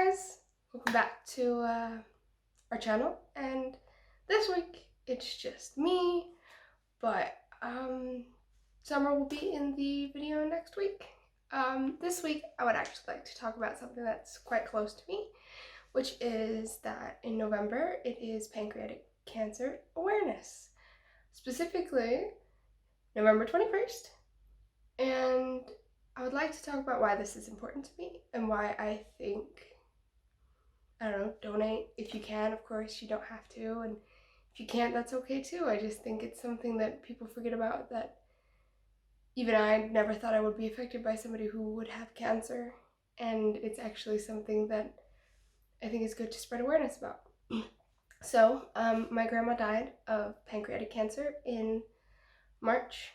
guys, welcome back to our channel, and this week it's just me, but Summer will be in the video next week. This week I would actually like to talk about something that's quite close to me, which is that in November it is Pancreatic Cancer Awareness, specifically November 21st, and I would like to talk about why this is important to me and why I think, I don't know, donate if you can. Of course, you don't have to, and if you can't, that's okay too. I just think it's something that people forget about, that even I never thought I would be affected by somebody who would have cancer, and it's actually something that I think is good to spread awareness about. So, my grandma died of pancreatic cancer in March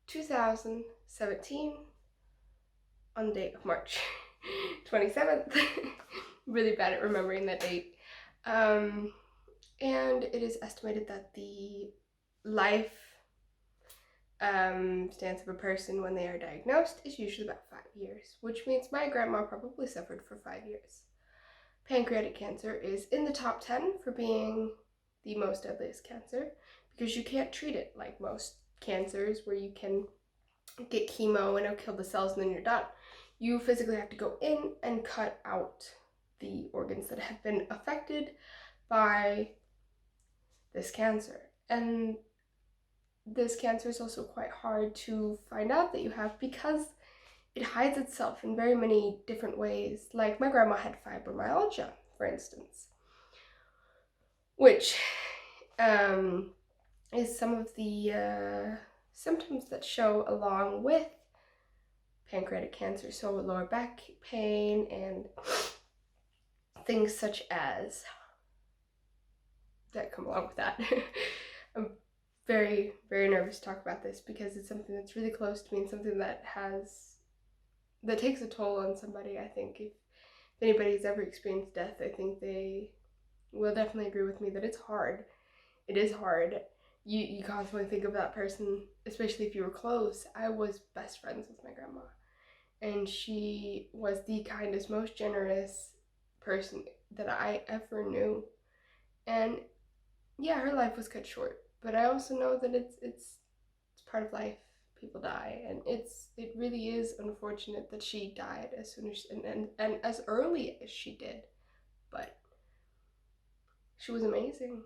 2017 on the date of March 27th. Really bad at remembering that date. And it is estimated that the life stance of a person when they are diagnosed is usually about 5 years, which means my grandma probably suffered for 5 years. Pancreatic cancer is in the top 10 for being the most deadliest cancer because you can't treat it like most cancers where you can get chemo and it'll kill the cells and then you're done. You physically have to go in and cut out the organs that have been affected by this cancer. And this cancer is also quite hard to find out that you have because it hides itself in very many different ways. Like my grandma had fibromyalgia, for instance, which is some of the symptoms that show along with pancreatic cancer, so lower back pain and things such as that come along with that. I'm very, very nervous to talk about this because it's something that's really close to me and something that takes a toll on somebody. I think if anybody's ever experienced death, I think they will definitely agree with me that it's hard. It is hard. You constantly think of that person, especially if you were close. I was best friends with my grandma, and she was the kindest, most generous person that I ever knew. And yeah, her life was cut short, but I also know that it's part of life. People die, and it really is unfortunate that she died as soon as and as early as she did. But she was amazing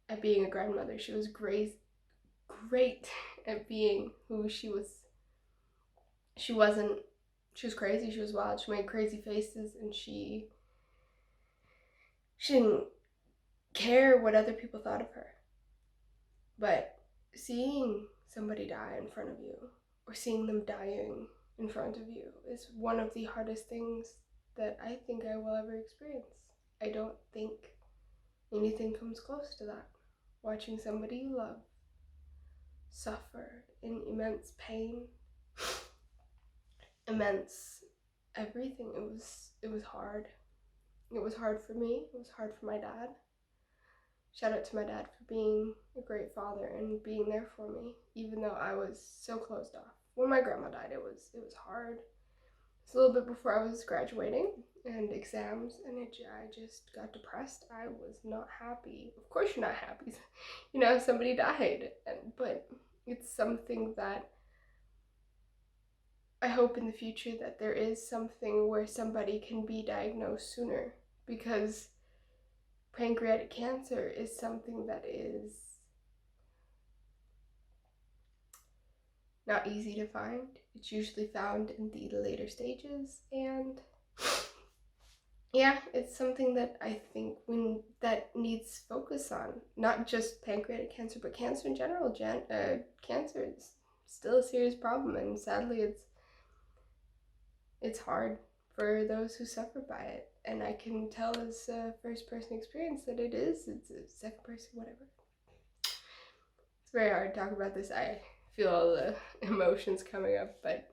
at being a grandmother. She was great at being who she was. She was crazy, she was wild, she made crazy faces, and she didn't care what other people thought of her. But seeing somebody die in front of you, or seeing them dying in front of you, is one of the hardest things that I think I will ever experience. I don't think anything comes close to that. Watching somebody you love suffer in immense pain, immense everything. It was hard. It was hard for me. It was hard for my dad. Shout out to my dad for being a great father and being there for me, even though I was so closed off. When my grandma died, it was hard. It's a little bit before I was graduating and exams, and I just got depressed. I was not happy. Of course you're not happy. Somebody died, but it's something that I hope in the future that there is something where somebody can be diagnosed sooner, because pancreatic cancer is something that is not easy to find. It's usually found in the later stages, and yeah, it's something that I think that needs focus on. Not just pancreatic cancer, but cancer in general. Cancer is still a serious problem, and sadly it's hard for those who suffer by it. And I can tell as a first person experience that it's a second person, whatever. It's very hard to talk about this. I feel all the emotions coming up, but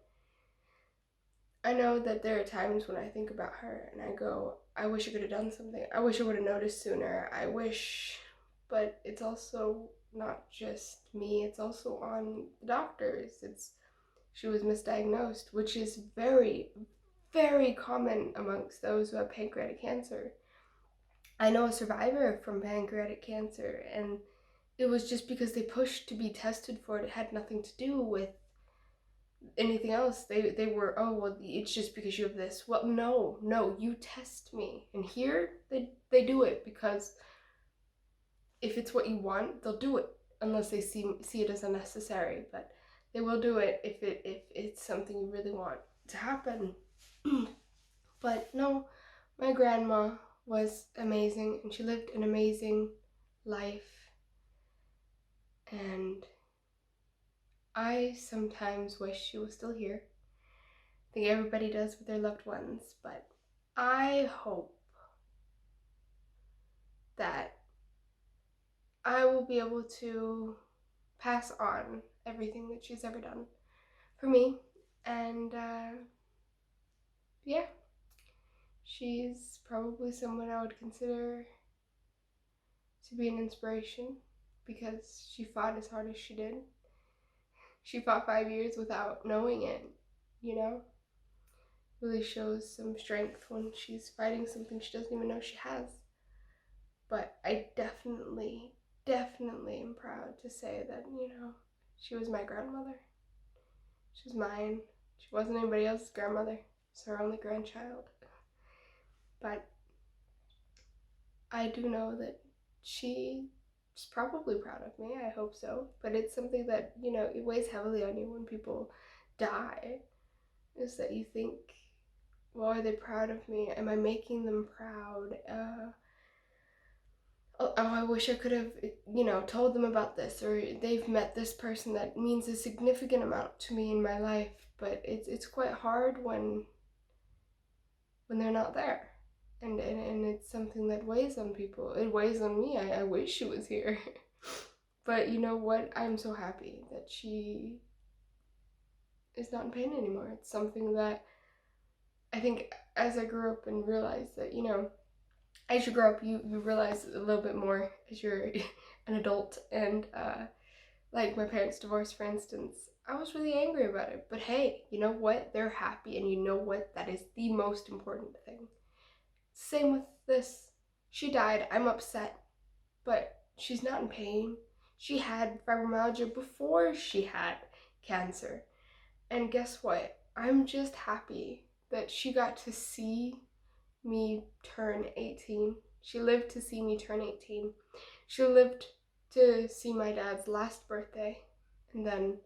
I know that there are times when I think about her and I go, I wish I could have done something. I wish I would have noticed sooner. But it's also not just me, it's also on the doctors. She was misdiagnosed, which is very, very common amongst those who have pancreatic cancer. I know a survivor from pancreatic cancer, and it was just because they pushed to be tested for it. It had nothing to do with anything else. They were, oh, well, it's just because you have this. Well, no, you test me. And here, they do it because if it's what you want, they'll do it, unless they see it as unnecessary. But they will do it if it's something you really want to happen. But no, my grandma was amazing, and she lived an amazing life. And I sometimes wish she was still here. I think everybody does with their loved ones, but I hope that I will be able to pass on everything that she's ever done for me. And yeah, she's probably someone I would consider to be an inspiration, because she fought as hard as she did. She fought 5 years without knowing it, you know? Really shows some strength when she's fighting something she doesn't even know she has. But I definitely am proud to say that, she was my grandmother. She was mine. She wasn't anybody else's grandmother. It's her only grandchild. But I do know that she's probably proud of me. I hope so. But it's something that, it weighs heavily on you when people die, is that you think, well, are they proud of me? Am I making them proud? Oh, I wish I could have, told them about this, or they've met this person that means a significant amount to me in my life. But it's quite hard when they're not there, and it's something that weighs on people. It weighs on me. I wish she was here. But you know what? I'm so happy that she is not in pain anymore. It's something that I think, as I grew up and realized that, as you grow up, you realize a little bit more as you're an adult. And like my parents' divorce, for instance, I was really angry about it. But hey, you know what? They're happy, and you know what? That is the most important thing. Same with this. She died. I'm upset, but she's not in pain. She had fibromyalgia before she had cancer. And guess what? I'm just happy that she got to see me turn 18. She lived to see me turn 18. She lived to see my dad's last birthday, and then,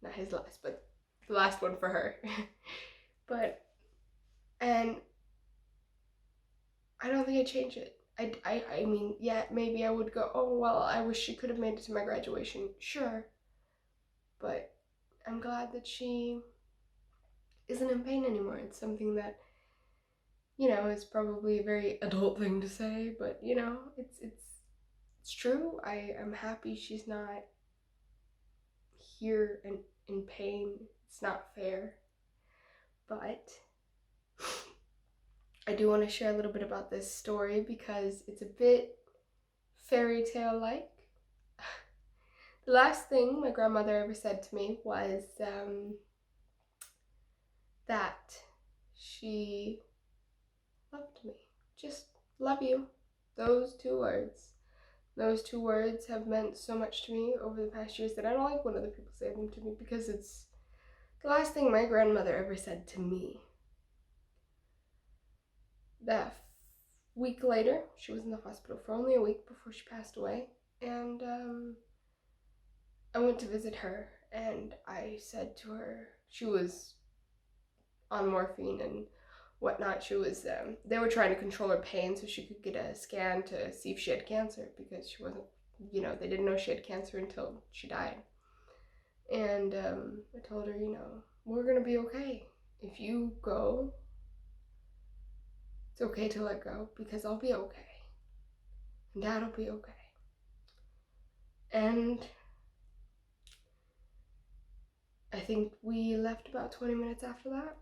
not his last, but the last one for her. And I don't think I'd change it. I mean, yeah, maybe I would go, oh, well, I wish she could have made it to my graduation. Sure. But I'm glad that she isn't in pain anymore. It's something that, is probably a very adult thing to say, but, it's true. I am happy she's not here and in pain. It's not fair. But I do want to share a little bit about this story because it's a bit fairy tale like. The last thing my grandmother ever said to me was that she loved me. Just love you. Those two words. Those two words have meant so much to me over the past years that I don't like when other people say them to me, because it's the last thing my grandmother ever said to me. That week later, she was in the hospital for only a week before she passed away, and I went to visit her, and I said to her, she was on morphine and whatnot. She was, they were trying to control her pain so she could get a scan to see if she had cancer, because she wasn't, they didn't know she had cancer until she died. And I told her, we're gonna be okay. If you go, it's okay to let go, because I'll be okay. And Dad'll be okay. And I think we left about 20 minutes after that.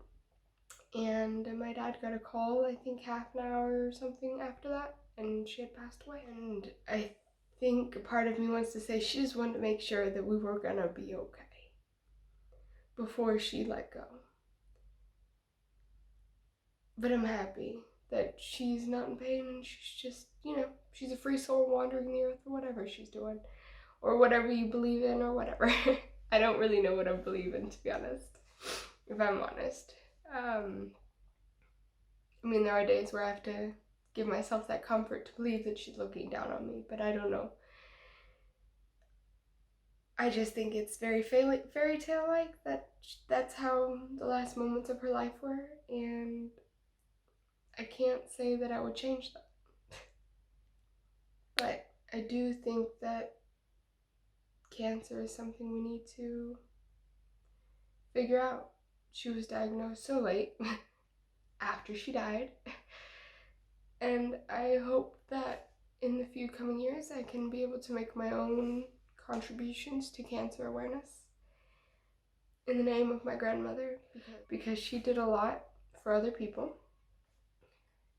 And my dad got a call, I think half an hour or something after that, and she had passed away. And I think a part of me wants to say she just wanted to make sure that we were gonna be okay before she let go. But I'm happy that she's not in pain and she's just, you know, she's a free soul wandering the earth or whatever she's doing. Or whatever you believe in or whatever. I don't really know what I believe in, to be honest, if I'm honest. I mean, there are days where I have to give myself that comfort to believe that she's looking down on me, but I don't know. I just think it's very fairy tale like that's how the last moments of her life were, and I can't say that I would change that. But I do think that cancer is something we need to figure out. She was diagnosed so late after she died, and I hope that in the few coming years I can be able to make my own contributions to cancer awareness in the name of my grandmother, because she did a lot for other people,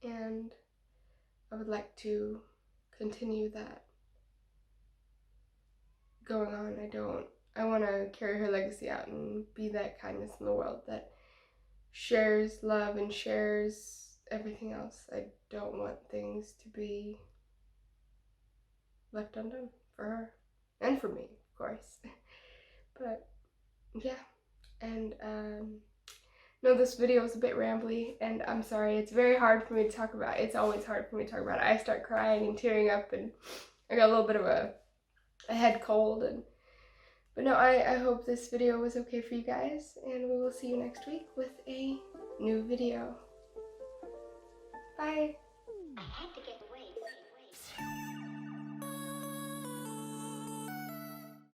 and I would like to continue that going on. I want to carry her legacy out and be that kindness in the world that shares love and shares everything else. I don't want things to be left undone for her and for me, of course. But yeah, and no, this video is a bit rambly, and I'm sorry. It's very hard for me to talk about. It's always hard for me to talk about it. I start crying and tearing up, and I got a little bit of a head cold. But no, I hope this video was okay for you guys, and we will see you next week with a new video. Bye. I had to get